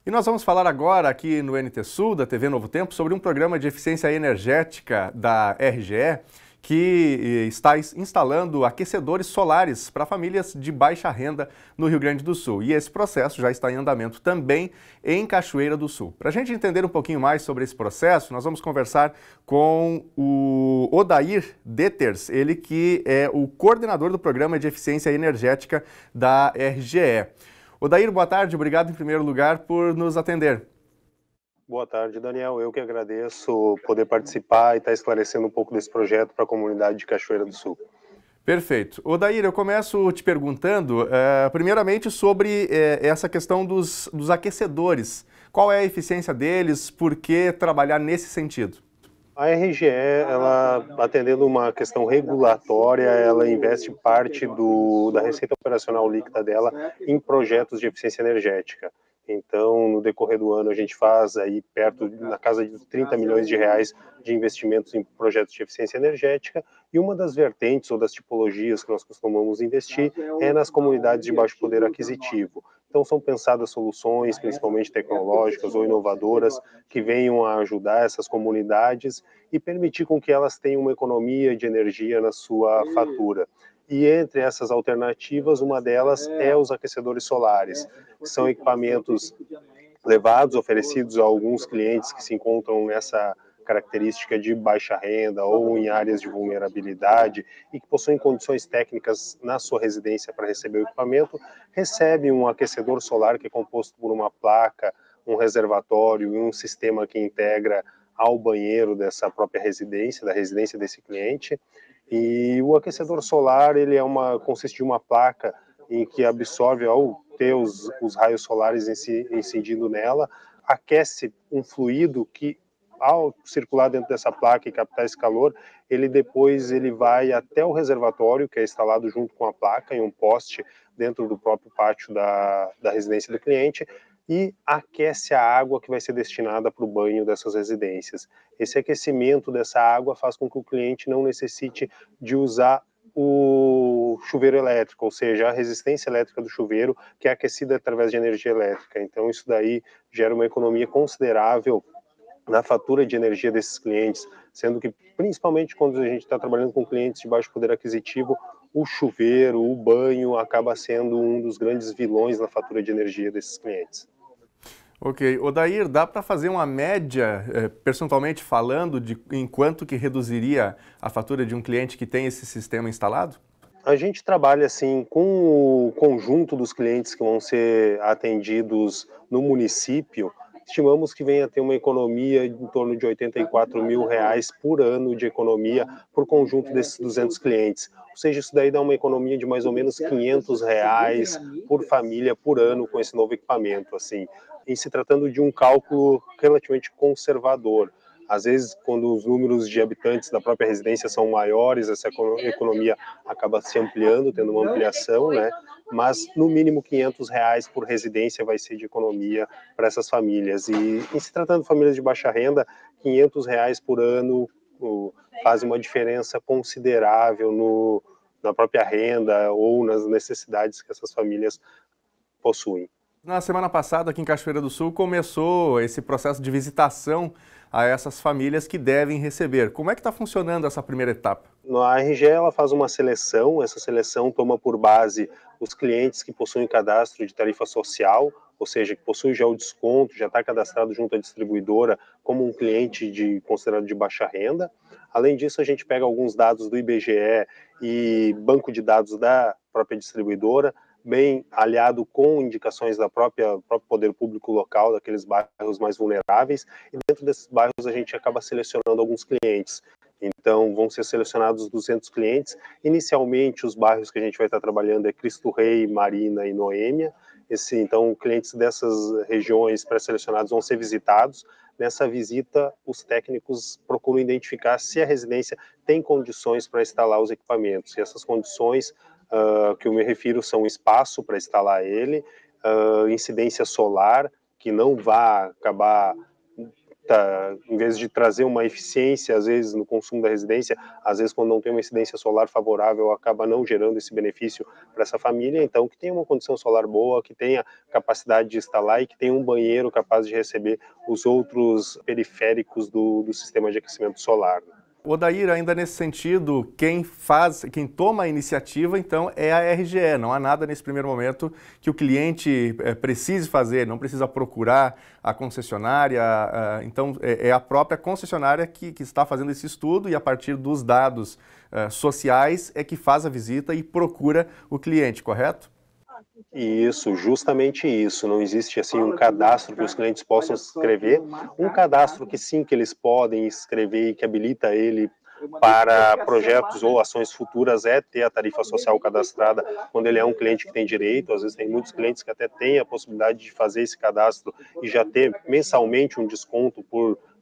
E nós vamos falar agora aqui no NT Sul, da TV Novo Tempo, sobre um programa de eficiência energética da RGE, que está instalando aquecedores solares para famílias de baixa renda no Rio Grande do Sul. E esse processo já está em andamento também em Cachoeira do Sul. Para a gente entender um pouquinho mais sobre esse processo, nós vamos conversar com o Odair Deters, ele que é o coordenador do programa de eficiência energética da RGE. Odair, boa tarde, obrigado em primeiro lugar por nos atender. Boa tarde, Daniel. Eu que agradeço poder participar e estar esclarecendo um pouco desse projeto para a comunidade de Cachoeira do Sul. Perfeito. Odair, eu começo te perguntando, primeiramente, sobre essa questão dos aquecedores. Qual é a eficiência deles? Por que trabalhar nesse sentido? A RGE, ela, atendendo uma questão regulatória, ela investe parte da receita operacional líquida dela em projetos de eficiência energética. Então, no decorrer do ano, a gente faz aí na casa de 30 milhões de reais de investimentos em projetos de eficiência energética, e uma das vertentes ou das tipologias que nós costumamos investir é nas comunidades de baixo poder aquisitivo. Então, são pensadas soluções, principalmente tecnológicas ou inovadoras, que venham a ajudar essas comunidades e permitir com que elas tenham uma economia de energia na sua fatura. E entre essas alternativas, uma delas é os aquecedores solares, que são equipamentos levados, oferecidos a alguns clientes que se encontram nessa característica de baixa renda ou em áreas de vulnerabilidade e que possuem condições técnicas na sua residência para receber o equipamento, recebe um aquecedor solar que é composto por uma placa, um reservatório e um sistema que integra ao banheiro dessa própria residência, da residência desse cliente. E o aquecedor solar, ele consiste de uma placa em que absorve, ao ter os raios solares incidindo nela, aquece um fluido que, ao circular dentro dessa placa e captar esse calor, ele vai até o reservatório, que é instalado junto com a placa em um poste dentro do próprio pátio da residência do cliente, e aquece a água que vai ser destinada para o banho dessas residências. Esse aquecimento dessa água faz com que o cliente não necessite de usar o chuveiro elétrico, ou seja, a resistência elétrica do chuveiro, que é aquecida através de energia elétrica. Então, isso daí gera uma economia considerável na fatura de energia desses clientes, sendo que, principalmente quando a gente está trabalhando com clientes de baixo poder aquisitivo, o chuveiro, o banho, acaba sendo um dos grandes vilões na fatura de energia desses clientes. Ok. Odair, dá para fazer uma média, percentualmente falando, de em quanto que reduziria a fatura de um cliente que tem esse sistema instalado? A gente trabalha assim com o conjunto dos clientes que vão ser atendidos no município. Estimamos que venha a ter uma economia em torno de R$84 mil por ano de economia por conjunto desses 200 clientes. Ou seja, isso daí dá uma economia de mais ou menos R$500 por família por ano com esse novo equipamento, assim. Em se tratando de um cálculo relativamente conservador. Às vezes, quando os números de habitantes da própria residência são maiores, essa economia acaba se ampliando, tendo uma ampliação, né? Mas no mínimo R$500 por residência vai ser de economia para essas famílias. E em se tratando de famílias de baixa renda, R$500 por ano faz uma diferença considerável na própria renda ou nas necessidades que essas famílias possuem. Na semana passada, aqui em Cachoeira do Sul, começou esse processo de visitação a essas famílias que devem receber. Como é que está funcionando essa primeira etapa? A RGE ela faz uma seleção, essa seleção toma por base os clientes que possuem cadastro de tarifa social, ou seja, que possui já o desconto, já está cadastrado junto à distribuidora como um cliente considerado de baixa renda. Além disso, a gente pega alguns dados do IBGE e banco de dados da própria distribuidora, bem aliado com indicações do próprio poder público local, daqueles bairros mais vulneráveis, e dentro desses bairros a gente acaba selecionando alguns clientes. Então, vão ser selecionados 200 clientes. Inicialmente, os bairros que a gente vai estar trabalhando é Cristo Rei, Marina e Noêmia. Então, clientes dessas regiões pré-selecionados vão ser visitados. Nessa visita, os técnicos procuram identificar se a residência tem condições para instalar os equipamentos. E essas condições que eu me refiro são espaço para instalar ele, incidência solar, que não vá acabar em vez de trazer uma eficiência, às vezes, no consumo da residência, às vezes, quando não tem uma incidência solar favorável, acaba não gerando esse benefício para essa família. Então, que tenha uma condição solar boa, que tenha capacidade de instalar e que tenha um banheiro capaz de receber os outros periféricos do sistema de aquecimento solar. Odair, ainda nesse sentido, quem toma a iniciativa, então, é a RGE. Não há nada nesse primeiro momento que o cliente precise fazer, não precisa procurar a concessionária. Então, é a própria concessionária que está fazendo esse estudo e, a partir dos dados sociais, é que faz a visita e procura o cliente, correto? Isso, justamente isso. Não existe assim um cadastro que os clientes possam escrever. Um cadastro que sim, que eles podem escrever e que habilita ele para projetos ou ações futuras é ter a tarifa social cadastrada quando ele é um cliente que tem direito. Às vezes tem muitos clientes que até têm a possibilidade de fazer esse cadastro e já ter mensalmente um desconto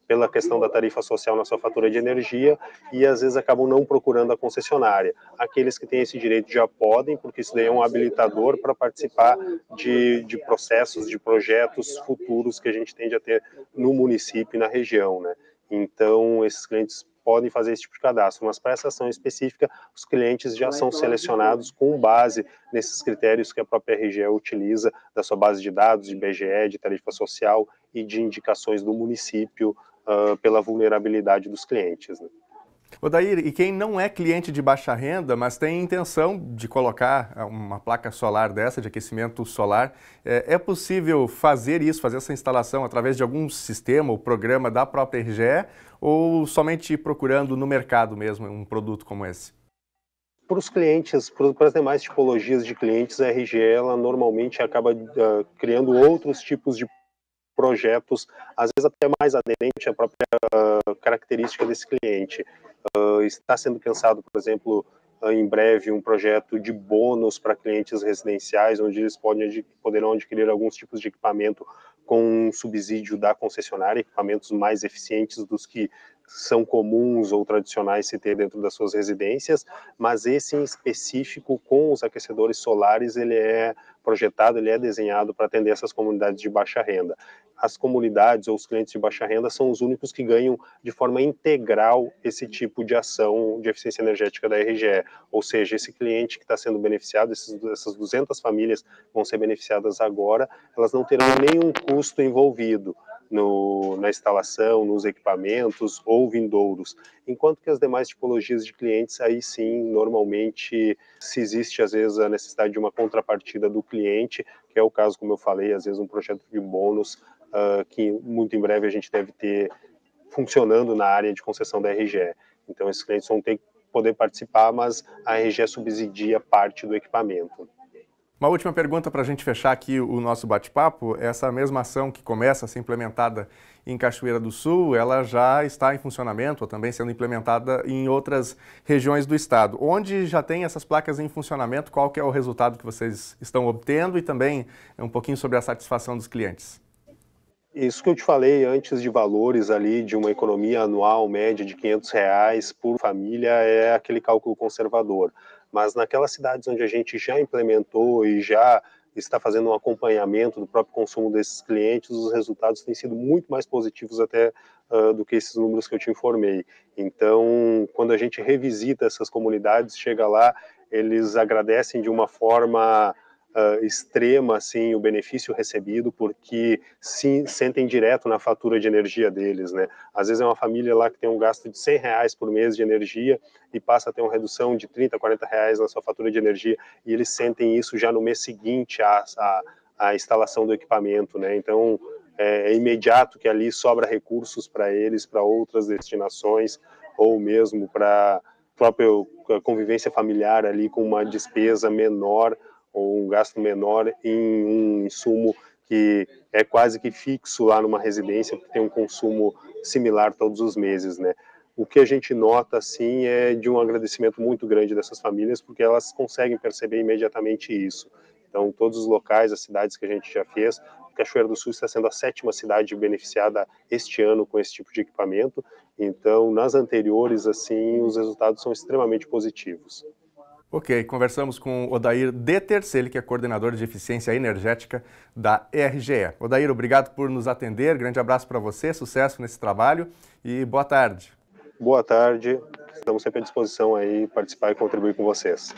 pela questão da tarifa social na sua fatura de energia, e às vezes acabam não procurando a concessionária. Aqueles que têm esse direito já podem, porque isso daí é um habilitador para participar de processos, de projetos futuros que a gente tende a ter no município e na região, né? Então, esses clientes podem fazer esse tipo de cadastro, mas para essa ação específica, os clientes já são selecionados com base nesses critérios que a própria RGE utiliza, da sua base de dados, de IBGE, de tarifa social e de indicações do município pela vulnerabilidade dos clientes, né? Odair, e quem não é cliente de baixa renda, mas tem intenção de colocar uma placa solar dessa, de aquecimento solar, é possível fazer isso, fazer essa instalação através de algum sistema ou programa da própria RGE, ou somente procurando no mercado mesmo um produto como esse? Para os clientes, para as demais tipologias de clientes, a RGE ela normalmente acaba criando outros tipos de projetos, às vezes até mais aderente à própria característica desse cliente. Está sendo pensado, por exemplo, em breve um projeto de bônus para clientes residenciais, onde eles poderão adquirir alguns tipos de equipamento com um subsídio da concessionária, equipamentos mais eficientes dos que são comuns ou tradicionais se ter dentro das suas residências, mas esse em específico com os aquecedores solares, ele é projetado, ele é desenhado para atender essas comunidades de baixa renda. As comunidades ou os clientes de baixa renda são os únicos que ganham de forma integral esse tipo de ação de eficiência energética da RGE, ou seja, esse cliente que está sendo beneficiado, essas 200 famílias vão ser beneficiadas agora, elas não terão nenhum custo envolvido na instalação, nos equipamentos ou vindouros, enquanto que as demais tipologias de clientes, aí sim, normalmente, se existe às vezes a necessidade de uma contrapartida do cliente, que é o caso, como eu falei, às vezes um projeto de bônus, que muito em breve a gente deve ter funcionando na área de concessão da RGE. Então, esses clientes vão ter que poder participar, mas a RGE subsidia parte do equipamento. Uma última pergunta para a gente fechar aqui o nosso bate-papo. Essa mesma ação que começa a ser implementada em Cachoeira do Sul, ela já está em funcionamento, ou também sendo implementada em outras regiões do estado. Onde já tem essas placas em funcionamento, qual que é o resultado que vocês estão obtendo e também um pouquinho sobre a satisfação dos clientes? Isso que eu te falei antes de valores ali, de uma economia anual média de R$ 500 por família, é aquele cálculo conservador. Mas naquelas cidades onde a gente já implementou e já está fazendo um acompanhamento do próprio consumo desses clientes, os resultados têm sido muito mais positivos até do que esses números que eu te informei. Então, quando a gente revisita essas comunidades, chega lá, eles agradecem de uma forma extrema assim o benefício recebido, porque sim, sentem direto na fatura de energia deles, né? Às vezes é uma família lá que tem um gasto de R$ 100 por mês de energia e passa a ter uma redução de R$ 30, R$ 40 na sua fatura de energia, e eles sentem isso já no mês seguinte à instalação do equipamento, né? Então é imediato que ali sobra recursos para eles, para outras destinações, ou mesmo para própria convivência familiar ali com uma despesa menor ou um gasto menor em um insumo que é quase que fixo lá numa residência, porque tem um consumo similar todos os meses, né? O que a gente nota, assim, é de um agradecimento muito grande dessas famílias, porque elas conseguem perceber imediatamente isso. Então, todos os locais, as cidades que a gente já fez, Cachoeira do Sul está sendo a 7ª cidade beneficiada este ano com esse tipo de equipamento. Então, nas anteriores, assim, os resultados são extremamente positivos. Ok, conversamos com Odair Deters, ele que é coordenador de eficiência energética da RGE. Odair, obrigado por nos atender, grande abraço para você, sucesso nesse trabalho e boa tarde. Boa tarde, estamos sempre à disposição aí, participar e contribuir com vocês.